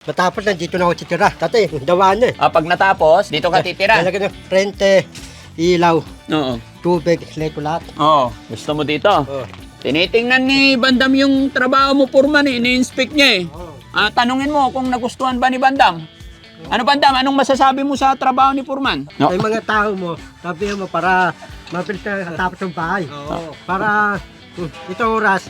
Matapos nandito na ako titira. Dati, dawaan na eh. Pag natapos, dito ka titira. Lalagyan ng rente, ilaw, Oo. tubig, leto lahat. Oo. Gusto mo dito? Oo. Tinitingnan ni Bandam yung trabaho mo, Purman, eh. Ini-inspect niya eh. Tanungin mo kung nagustuhan ba ni Bandam. Ano Bandam, anong masasabi mo sa trabaho ni Purman? Ay mga tao mo, sabihin mo para mabilis na tapos ng bahay. Oo. Para ito oras,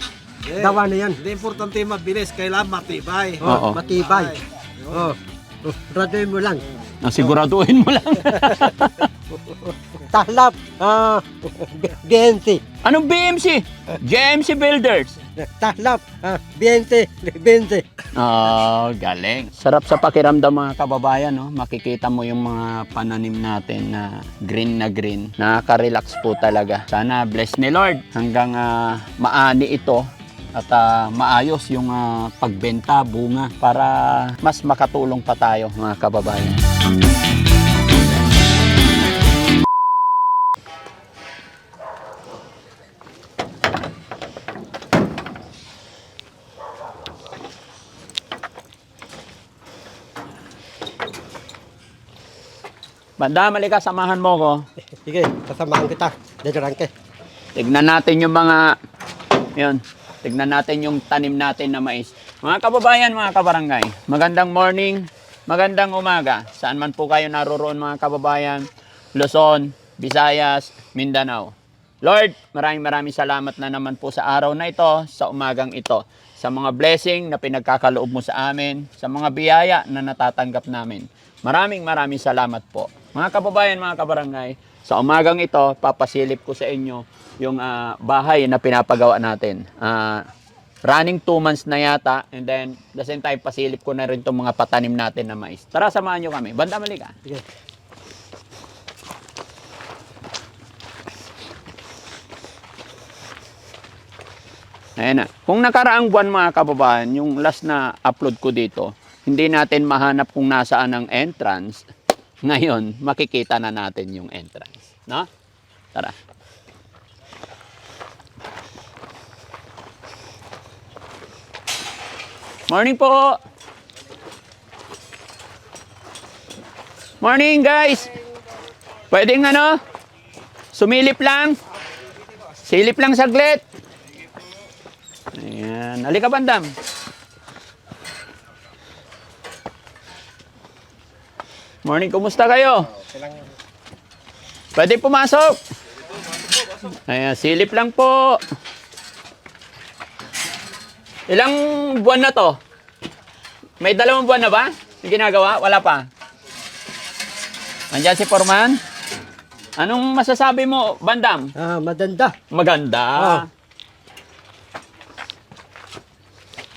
dawa na yan. Hindi importante mabilis, kailangan matibay. Oo. Matibay. Oh. Raduin mo lang. Nasiguraduhin mo lang. Tahlap, BNC. Anong BMC? JMC Builders. Tahlap, BNC, BNC. Galing. Sarap sa pakiramdam mga kababayan, no? Makikita mo yung mga pananim natin na green. Nakaka-relax po talaga. Sana bless ni Lord hanggang maani ito at maayos yung pagbenta, bunga para mas makatulong pa tayo mga kababayan. Banda, malika, samahan mo ko. Sige, sasamahan kita. Didiran ka. Tignan natin yung mga, yun, tignan natin yung tanim natin na mais. Mga kababayan, mga kabarangay, magandang morning, magandang umaga. Saan man po kayo naroroon mga kababayan, Luzon, Visayas, Mindanao. Lord, maraming salamat na naman po sa araw na ito, sa umagang ito. Sa mga blessing na pinagkakaloob mo sa amin, sa mga biyaya na natatanggap namin. Maraming salamat po. Mga kababayan, mga kabarangay, sa umagang ito, papasilip ko sa inyo yung bahay na pinapagawa natin. Running 2 months na yata, and then, the same time, pasilip ko na rin itong mga patanim natin na mais. Tara, samahan nyo kami. Banda, malika. Sige. Ayan na. Kung nakaraang buwan mga kababayan, yung last na upload ko dito, hindi natin mahanap kung nasaan ang entrance. Ngayon, makikita na natin yung entrance. No? Tara. Morning po! Morning guys! Pwedeng sumilip lang. Silip lang saglit. Ayan. Halika Bandam. Morning, kumusta kayo? Pwede pumasok? Ayan, silip lang po. Ilang buwan na to? May 2 buwan na ba? Yung ginagawa? Wala pa? Andiyan si Foreman? Anong masasabi mo, Bandam? Madanda. Maganda.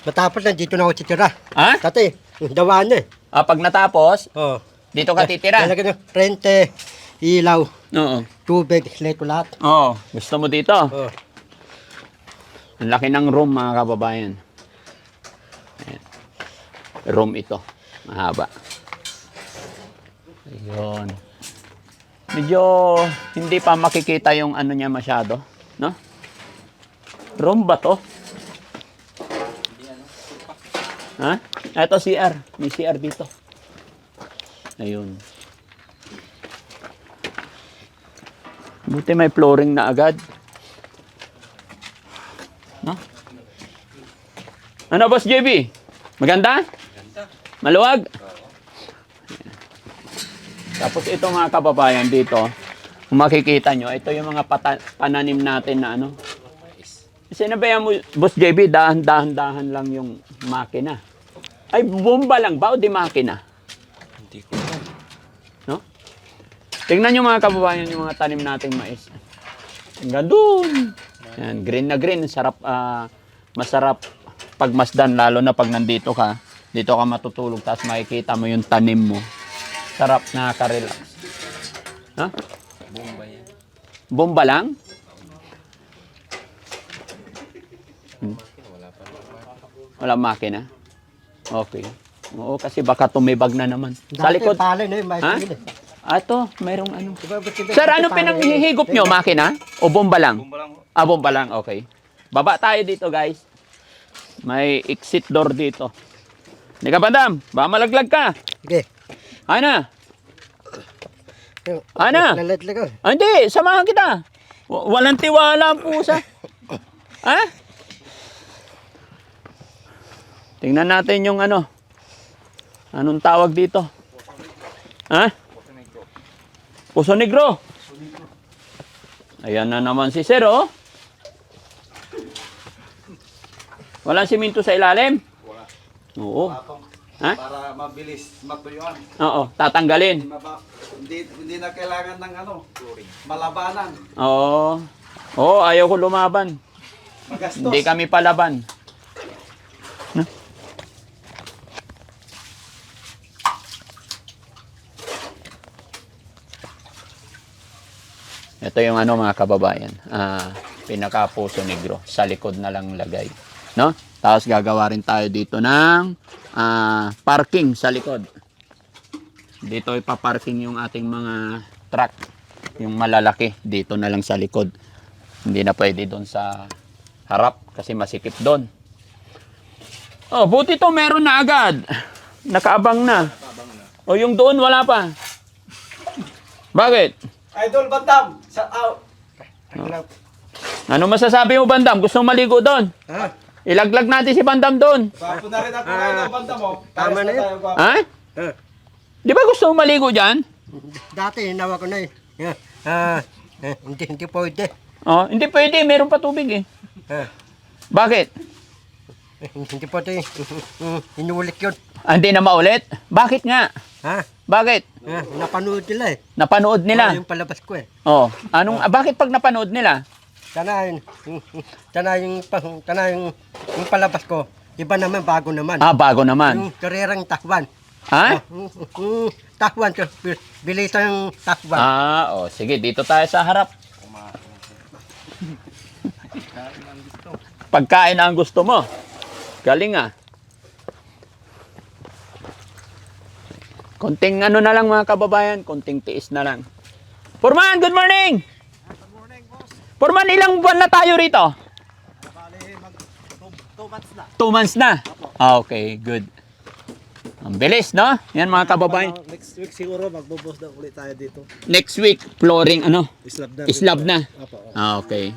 Matapos nandito na ako titira. Ha? Dati, dawaan na eh. Pag natapos, Oh. dito ka titira? Lalagyan ng rente, ilaw, Oo. tubig, leto lahat. Oo. Gusto mo dito? Oh. Ang laki ng room mga kababayan. Ayan. Room ito. Mahaba. Ayun. Medyo hindi pa makikita yung ano niya masyado. No? Room ba to? Ha? Ito CR. May CR dito. Ayun. Buti may flooring na agad. No? Ano, Boss JB? Maganda? Maganda. Maluwag? Tapos ito mga kababayan dito, kung makikita nyo, ito yung mga pananim natin na ano. Sinabayan mo, Boss JB, dahan-dahan lang yung makina. Ay, bomba lang ba o di makina? Hindi ko. No? Tingnan nyo mga kababayan yung mga tanim nating mais. Hanggang doon. Yan, green na green. Sarap, masarap pagmasdan, lalo na pag nandito ka. Dito ka matutulog, tapos makikita mo yung tanim mo. Sarap, nakaka-relax. No? Bomba yan. Bomba lang? Wala makina? Okay. Oo, kasi baka tumibag na naman. Sa Dati likod. pala na yun, Ha? maestro yun eh. Ito, mayroong ano. Diba, Sir, ano pinanghihigop nyo? Makina? O bomba lang? Bomba lang. Bomba lang. Okay. Baba tayo dito, guys. May exit door dito. Hindi ka, Bandam. Baka malaglag ka. Sige. Ana. Ana. Lalatlag ko. Hindi, samahan kita. Walang tiwala ang pusa. Ha? Tingnan natin yung ano. Anong tawag dito? Ha? Puso negro. Ayan na naman si Sir, oh. Walang simento sa ilalim? Wala. Oo. Ha? Para mabilis matuyuan. Oo, tatanggalin. Hindi na kailangan ng ano, malabanan. Oo. Oo, ayaw ko lumaban. Magastos. Hindi kami palaban. Huh? Ito yung ano mga kababayan, pinaka-puso negro, sa likod na lang lagay, no? Tapos gagawa rin tayo dito ng parking sa likod. Dito ipaparking yung ating mga truck, yung malalaki, dito na lang sa likod. Hindi na pwede doon sa harap kasi masikip doon. Oh, buti to meron na agad. Nakaabang na. O yung doon wala pa. Bakit? Idol Bandam, shout out. Ano masasabi mo, Bandam? Gusto mo maligo doon? Ha? Ilaglag natin si Bandam doon. Gwapo na rin ako Idol Bandam, oh. Tama na yun. Ha? Ha? Di ba gusto mo maligo dyan? Dati, hinawa ko na eh. Hindi pwede. Oh, hindi pwede. Meron pa tubig eh. Bakit? Hindi pwede. Inulit yun. Hindi na maulit? Bakit nga? Ha? Bakit? Napanood nila eh. Napanood nila? Yung palabas ko eh. Oh, bakit pag napanood nila? Yung palabas ko, iba naman, bago naman. Bago naman. Yung karerang takwan. Ha? Takwan, bilisang takwan. Oh, sige, dito tayo sa harap. Pagkain ang gusto mo. Galing ah. Konting ano na lang mga kababayan, konting tiis na lang. Purman, good morning! Good morning, boss. Purman, ilang buwan na tayo rito? Bali, 2 months na. 2 months na? Okay, good. Ang bilis, no? Yan mga kababayan. Next week siguro magbubos na ulit tayo dito. Next week, flooring, ano? Islab Islab na. na. Okay.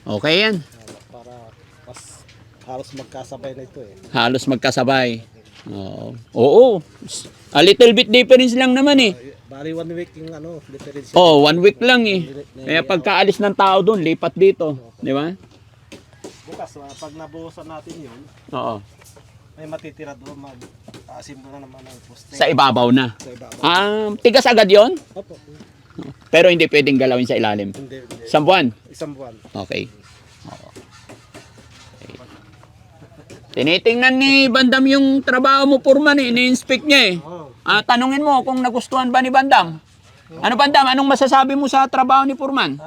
Okay yan. Para mas halos magkasabay na ito eh. Halos magkasabay. Oo. A little bit difference lang naman eh. Bali 1 week yung ano, difference. Oh, 1 week lang eh. Kaya pagkaalis ng tao doon, lipat dito. Di ba? Bukas, pag nabuhusan natin yun, Oo. may matitira doon, mag-asim na naman ng poste. Sa ibabaw na. Sa ibabaw. Tigas agad yon, Opo. pero hindi pwedeng galawin sa ilalim. Hindi. Isang buwan. Isang buwan. Okay. Oo. Okay. Tinitingnan ni Bandam yung trabaho mo, Purman eh. Ini-inspect niya eh. Tanungin mo kung nagustuhan ba ni Bandam. Ano Bandam, anong masasabi mo sa trabaho ni Purman?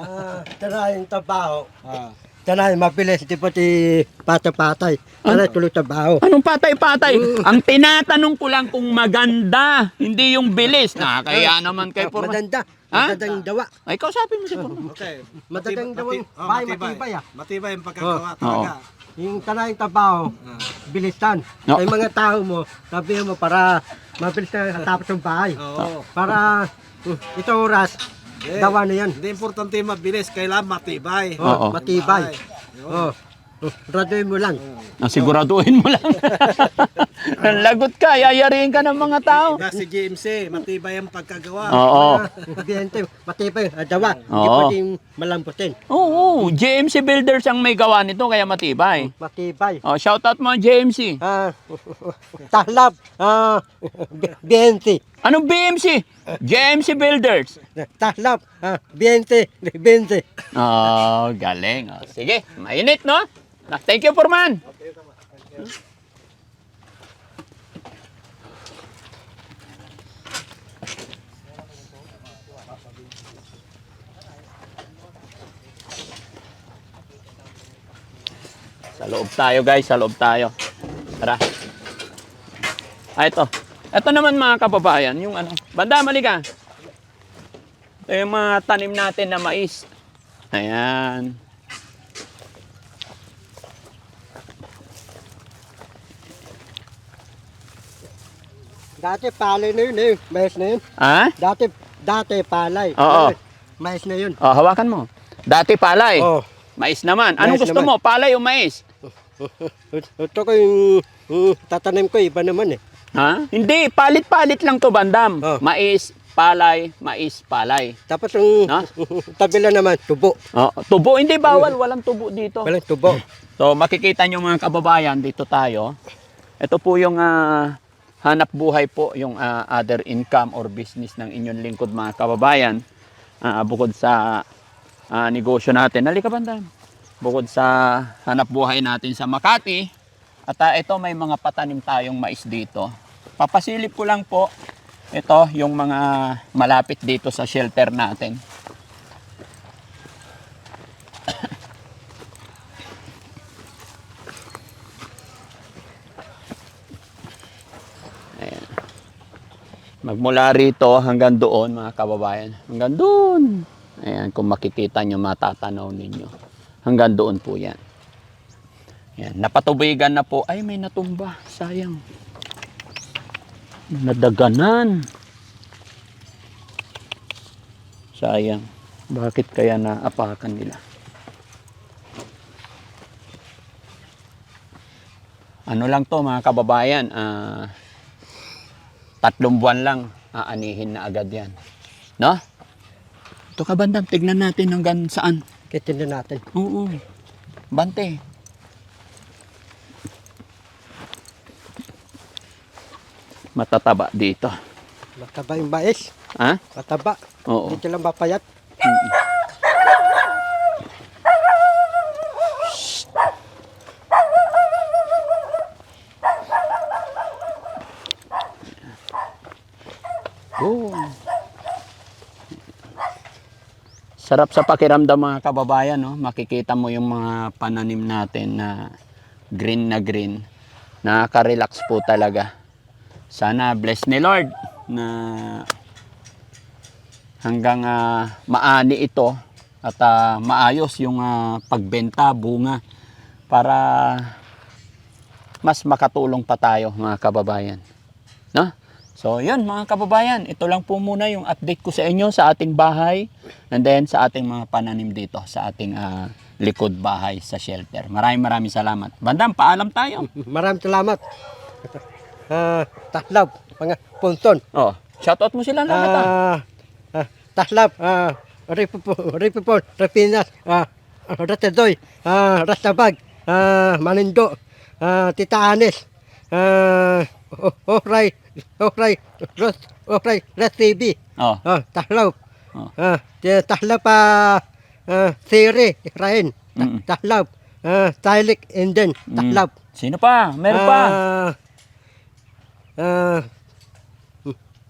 Tanay yung trabaho. Tanay, mabilis, di pati patay-patay. Tanay, tuloy trabaho. Anong patay-patay? Ang tinatanong ko lang kung maganda, hindi yung bilis. Kaya naman kay Purman. Maganda. Ha? Magandang dawa. Ay, kausapin mo si Purman. Okay. Madagang gawang bahay, matibay ah. Matibay yung pagkagawa talaga. Yung tanay trabaho, bilisan. No. Ay mga tao mo, sabihin mo para mabilis na tapos yung bahay. Oo. Para ito oras, dawa na yan. Hindi importante mabilis, kailangan matibay. Oo. Matibay. Raduin mo lang. Siguraduhin mo lang. Lagot ka, yayariin ka ng mga tao. Diba si GMC, matibay ang pagkagawa. Oo. Biyente, matibay, dawa. Hindi Oo. pwedeng malambutin. Oo, JMC Builders ang may gawa nito kaya matibay. Matibay. Shoutout mo JMC. Tahlab. Biyente. Anong BMC? JMC Builders. Tahlab. Biyente. Biyente. Galing. Sige, mainit no? Thank you, Purman. Sa loob tayo guys, sa loob tayo. Tara. Ito. Ito naman mga kababayan, yung ano. Banda, mali ka. Ito yung mga tanim natin na mais. Ayan. Dati palay na yun eh. Mais na yun. Ha? Dati palay. Oo. Mais na yun. Oh, hawakan mo. Dati palay. Oh. Mais naman. Anong Mais gusto naman. mo? Palay o mais? Ito ko yung tatanim ko, iba naman eh. Ha? Hindi, palit-palit lang to, Bandam. Oh. Mais, palay, mais, palay. Tapos yung Ha? tabila naman, tubo. Oh, tubo, hindi bawal, walang tubo dito. Walang tubo. So makikita nyo mga kababayan, dito tayo. Ito po yung hanap buhay po, yung other income or business ng inyong lingkod mga kababayan. Bukod sa negosyo natin. Halika Bandam. Bukod sa hanap buhay natin sa Makati. At ito may mga patanim tayong mais dito. Papasilip ko lang po. Ito yung mga malapit dito sa shelter natin. Ayan. Magmula rito hanggang doon mga kababayan. Hanggang doon. Ayan, kung makikita nyo, matatanaw ninyo. Hanggang doon po yan. Ayan, napatubigan na po. Ay, may natumba. Sayang. Nadaganan. Sayang. Bakit kaya naapakan nila? Ano lang to mga kababayan. 3 buwan lang. Aanihin na agad yan. No? Ito ka Bandam. Tignan natin hanggang saan. Kitin na natin. Oo. Bante. Matataba dito. Mataba yung mais. Ha? Mataba. Oo. Dito lang mapayat. Oh. Sarap sa pakiramdam mga kababayan, no? Makikita mo yung mga pananim natin na green na green. Nakaka-relax po talaga. Sana bless ni Lord na hanggang maani ito at maayos yung pagbenta, bunga para mas makatulong pa tayo mga kababayan. No? So, yun mga kababayan, ito lang po muna yung update ko sa inyo sa ating bahay and then sa ating mga pananim dito sa ating likod bahay sa shelter. Maraming salamat. Bandam, paalam tayo. Maraming salamat. Taslab, mga punton. Oh, shoutout mo sila lahat. Taslab, Ripipon, Rapinas, Ratadoy, Rastabag, Manindo, Tita Anes, Okray, Rasibi, Oh. Taslab, Oh. Taslab, Siri, Israel, Mm. Taslab, Stylic, Indian, Taslab. Sino pa? Meron pa.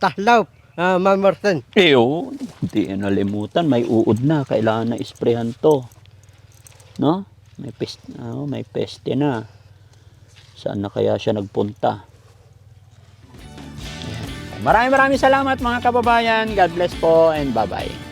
Taslaw, Mamarsan. Eyo, hindi nalimutan. May uod na. Kailangan na isprehan to. No? May peste na. Saan na kaya siya nagpunta? Ayan. Maraming salamat mga kababayan. God bless po and bye-bye.